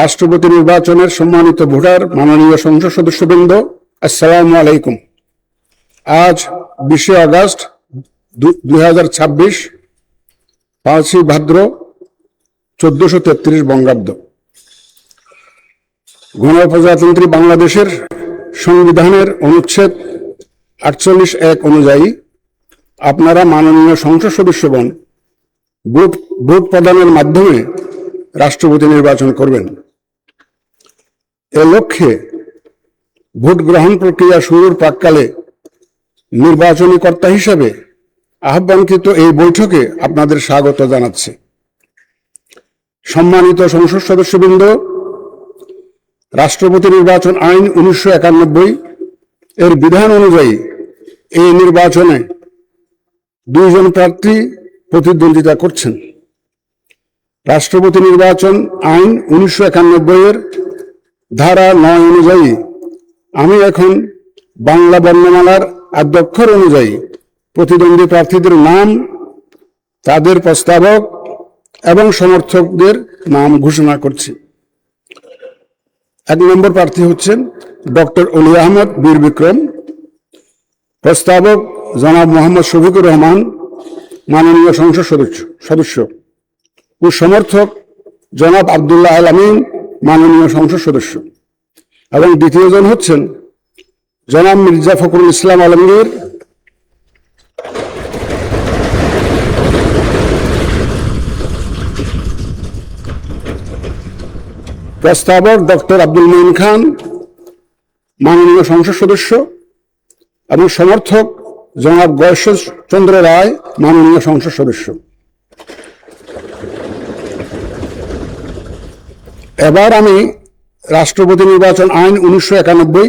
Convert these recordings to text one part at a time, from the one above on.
রাষ্ট্রপতি নির্বাচনের সম্মানিত ভোটার, মাননীয় সংসদ সদস্যবৃন্দ, আসসালামু আলাইকুম। আজ 20 আগস্ট 2026, 5 ভাদ্র 1433 বঙ্গাব্দ। গণপ্রজাতন্ত্রী বাংলাদেশের সংবিধানের অনুচ্ছেদ 48(1) অনুযায়ী আপনারা মাননীয় সংসদ সদস্যগণ ভোট প্রদানের মাধ্যমে রাষ্ট্রপতি নির্বাচন করবেন। এ লক্ষ্যে ভোট গ্রহণ প্রক্রিয়া শুরুর প্রাক্কালে নির্বাচনী কর্তা হিসেবে আহ্বানকৃত এই বৈঠকে আপনাদের স্বাগত জানাচ্ছি। সম্মানিত সংসদ সদস্যবৃন্দ, রাষ্ট্রপতি নির্বাচন আইন 1991 এর বিধান অনুযায়ী এই নির্বাচনে 2 জন প্রার্থী প্রতিদ্বন্দ্বিতা করছেন। রাষ্ট্রপতি নির্বাচন আইন 1991 এর ধারা 9 অনুযায়ী আমি এখন বাংলা বর্ণমালার আদ্যক্ষর অনুযায়ী প্রতিদ্বন্দ্বী প্রার্থীদের নাম, তাদের প্রস্তাবক এবং সমর্থকদের নাম ঘোষণা করছি। 1 নম্বর প্রার্থী হচ্ছেন ডক্টর অলি আহমদ বীর বিক্রম, প্রস্তাবক জনাব মোহাম্মদ শফিকুর রহমান, মাননীয় সংসদ সদস্য, ও সমর্থক জনাব আব্দুল্লাহ আল আমিন, মাননীয় সংসদ সদস্য। এবং দ্বিতীয় জন হচ্ছেন জনাব মির্জা ফখরুল ইসলাম আলমগীর, প্রস্তাবক ডক্টর আব্দুল মঈন খান, মাননীয় সংসদ সদস্য, এবং সমর্থক জনাব গয়েশ্বর চন্দ্র রায়, মাননীয় সংসদ সদস্য। এবার আমি রাষ্ট্রপতি নির্বাচন আইন 1991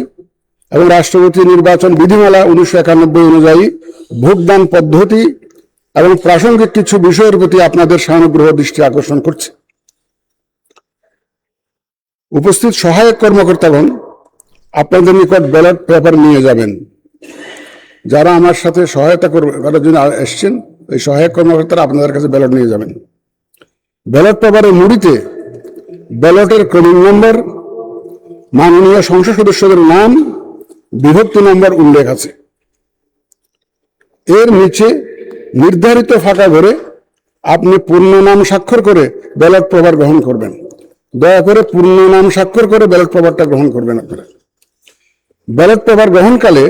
এবং রাষ্ট্রপতি নির্বাচন বিধিমালা 1991 অনুযায়ী ভোটদান পদ্ধতি এবং প্রাসঙ্গিক কিছু বিষয়ের প্রতি আপনাদের সানুগ্রহ দৃষ্টি আকর্ষণ করছি। উপস্থিত সহায়ক কর্মকর্তাগণ আপনাদের নিকট ব্যালট পেপার নিয়ে যাবেন। যারা আমার সাথে সহায়তা করবে, তারা যদি এসছেন, এই সহায়ক কর্মকর্তারা আপনাদের কাছে ব্যালট নিয়ে যাবেন। ব্যালট পেপারের মুড়িতে ব্যালটের ক্রমিক নম্বর, মাননীয় সংসদ সদস্যদের নাম, বিভক্তি নম্বর উল্লেখ আছে। এর নিচে নির্ধারিত ফাঁকা ঘরে আপনি পূর্ণ নাম স্বাক্ষর করে ব্যালট পেপার গ্রহণ করবেন। দয়া করে পূর্ণ নাম স্বাক্ষর করে ব্যালট পেপারটা গ্রহণ করবেন আপনারা। ব্যালট পেপার গ্রহণকালে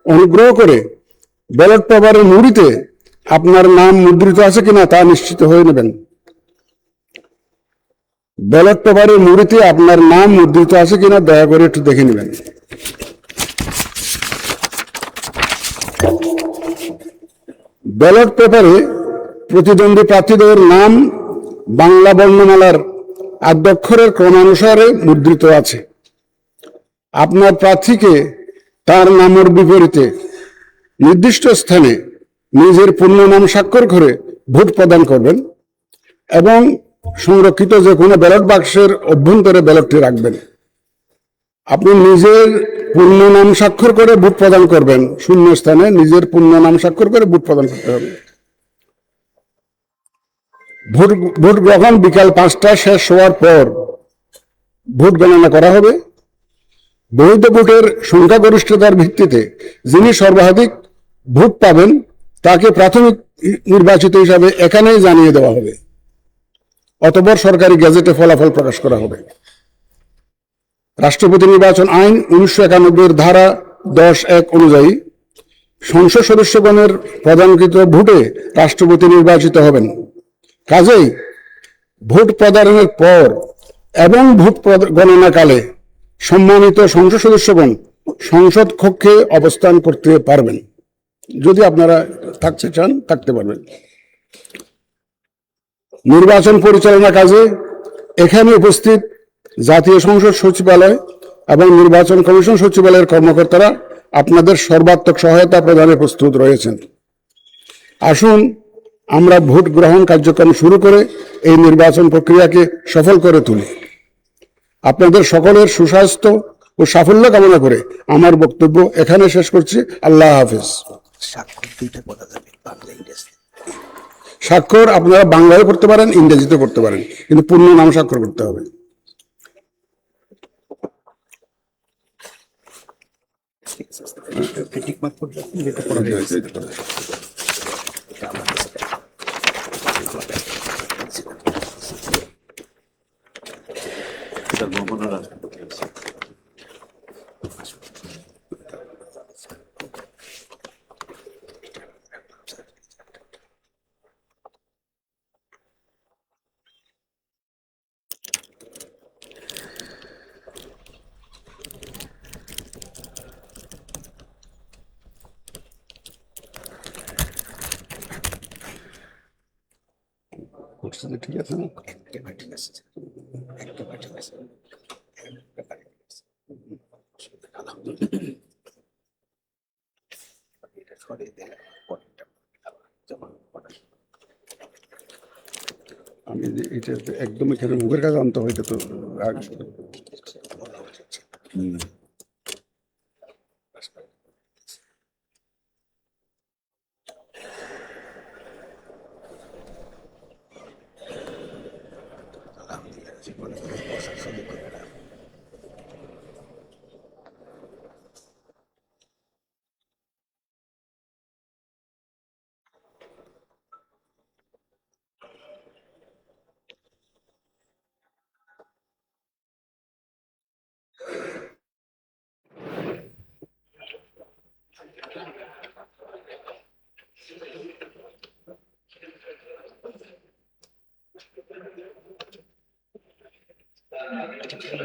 অনুগ্রহ করে ব্যালট পেপারের মুড়িতে আপনার নাম মুদ্রিত আছে কিনা তা নিশ্চিত হয়ে নেবেন। ব্যালট পেপারের মুড়িতে আপনার নাম মুদ্রিত আছে কিনা দয়া করে একটু দেখে নেবেন। ব্যালট পেপারে প্রতিদ্বন্দ্বী প্রার্থীদের নাম বাংলা বর্ণমালার আদ্যক্ষরের ক্রমানুসারে মুদ্রিত আছে। আপনার প্রার্থীকে তার নামের বিপরীতে নির্দিষ্ট স্থানে নিজের পূর্ণ নাম স্বাক্ষর করে ভোট প্রদান করবেন এবং সংরক্ষিত যে কোনো ব্যালট বাক্সের অভ্যন্তরে ব্যালটটি রাখবেন। আপনি নিজের পূর্ণ নাম স্বাক্ষর করে ভোট প্রদান করবেন। শূন্য স্থানে নিজের পূর্ণ নাম স্বাক্ষর করে ভোট প্রদান করতে হবে। ভোট গ্রহণ বিকাল 5টা শেষ হওয়ার পর ভোট গণনা করা হবে। বৈধ ভোটের সংখ্যাগরিষ্ঠতার ভিত্তিতে যিনি সর্বাধিক ভোট পাবেন তাকে প্রাথমিক নির্বাচিত হিসাবে এখানেই জানিয়ে দেওয়া হবে। অতঃপর সরকারি গেজেটে ফলাফল প্রকাশ করা হবে। রাষ্ট্রপতি নির্বাচন আইন 1991 এর ধারা 10(1) অনুযায়ী সংসদ সদস্যগণের প্রদানকৃত ভোটে রাষ্ট্রপতি নির্বাচিত হবেন। কাজেই ভোট প্রদানের পর এবং ভোট গণনাকালে সম্মানিত সংসদ সদস্যগণ সংসদ কক্ষে অবস্থান করতে পারবেন। যদি আপনারা থাকতে চান থাকতে পারবেন। নির্বাচন পরিচালনা কাজে এখানে উপস্থিত জাতীয় সংসদ সচিবালয় এবং নির্বাচন কমিশন সচিবালয়ের কর্মকর্তারা আপনাদের সর্বাত্মক সহায়তা প্রদানে প্রস্তুত রয়েছেন। আসুন আমরা ভোট গ্রহণ কার্যক্রম শুরু করে এই নির্বাচন প্রক্রিয়াকে সফল করে তুলি। আপনাদের সকলের সুস্বাস্থ্য ও সাফল্য কামনা করে আমার বক্তব্য এখানে শেষ করছি। আল্লাহ হাফেজ। স্বাক্ষর আপনারা বাংলায় করতে পারেন, ইংরেজিতে করতে পারেন, কিন্তু পূর্ণ নাম স্বাক্ষর করতে হবে। ঠিক আছে, টিক মার্ক করে রাখুন, যেটা পড়া হয়ে গেছে। এটা ভ্রমণের রাষ্ট্রপতি আছে। করছে যে ঠিক আছে না? একেবারে ঠিক আছে, একেবারে ঠিক আছে, একেবারে ঠিক আছে। আলহামদুলিল্লাহ। এটা সরিয়ে দিলে পরেরটা যেমন পড়া। আমি যে এটা একদম এখানে মুখের কাছে আনতে হয়, এটা তো রাগ। বলা উচিত ছিল। হুম। আলহামদুলিল্লাহ, জীবনে বসার সুযোগ করে না।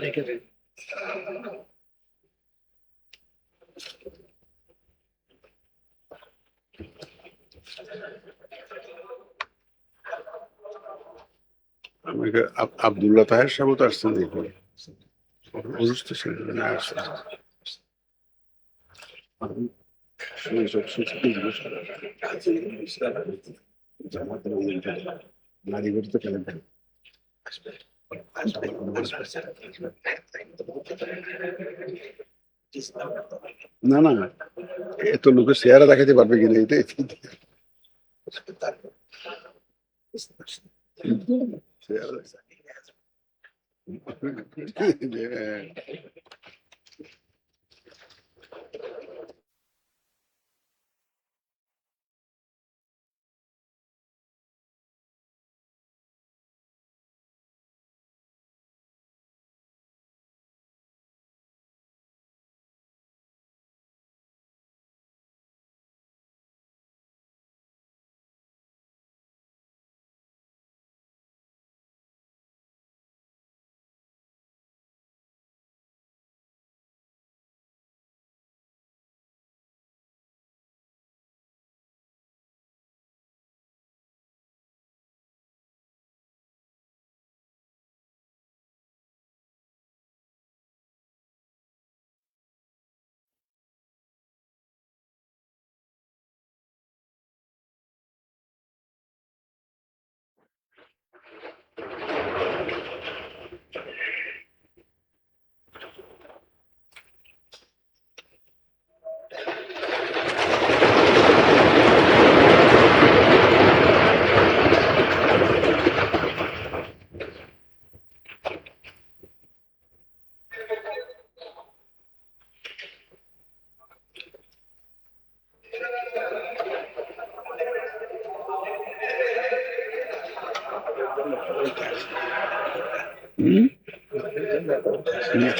রেখে দিন। আমাকে আব্দুল্লাহ তাহের সাহেব তো আসছেন এখানে, অসুস্থ ছিলেন না, আসছেন। নারী গঠিত ক্যালেন্ডার। না না, এত লোকের চেহারা দেখাতে পারবে কিনা এটাই। চেহারা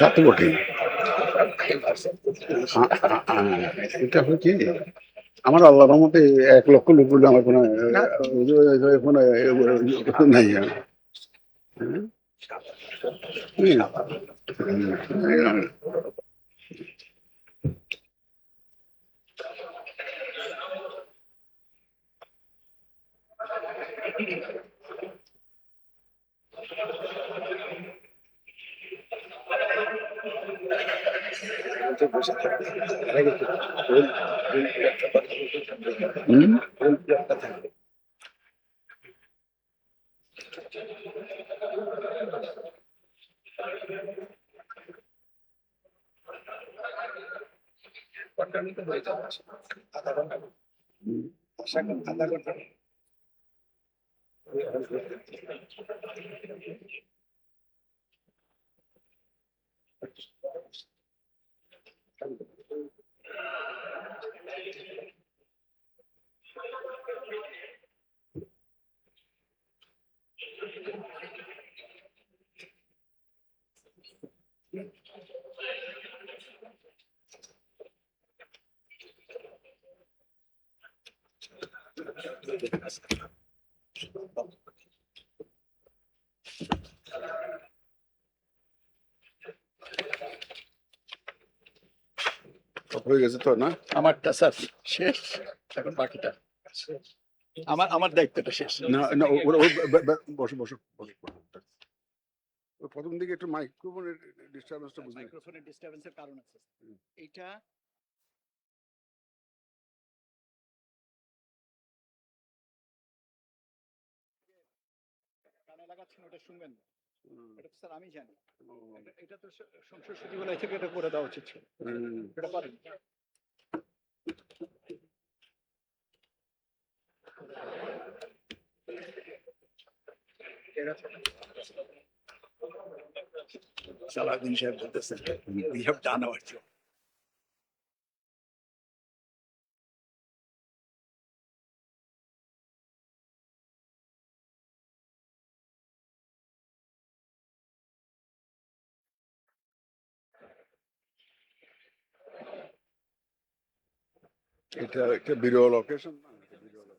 তা তো বটেই। এটা হয় কি, আমার আল্লাহর রহমতে 1 লক্ষ লোক বলে আমার কোনো কোনো নাই। বসে থাকবে, তারা কিন্তু হুম। থাকবে। আধা ঘন্টা, আধা ঘন্টা। সব হয়ে গেছে তো না? আমারটা স্যার শেষ, এখন বাকিটা আমার আমার দায়িত্বটা শেষ। না না বসো বসো বসো বসো। ওই প্রথম দিকে একটু মাইক্রোফোনের ডিস্টারবেন্সটা বুঝলি। মাইক্রোফোনের ডিস্টারবেন্সের কারণ আছে এইটা। কানে লাগাচ্ছেন, ওটা শুনবেন না। এটা তো স্যার আমি জানি, এটা তো সংসদ সচিবালয় থেকে এটা করে দেওয়া উচিত ছিল, এটা পারেন। সালাউদ্দিন সাহেব বলতেছেন, we have done our job. এটা একটা বিরল অকেশন না, এটা বিরল।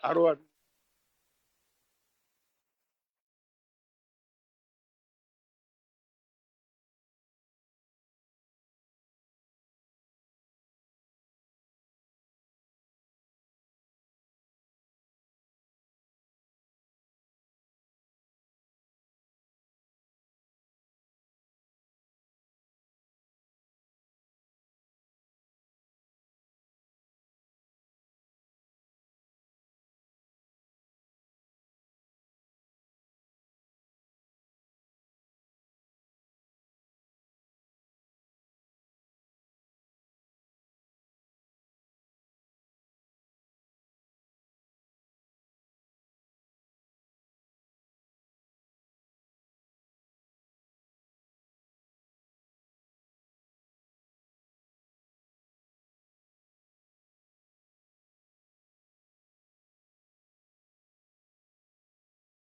আরো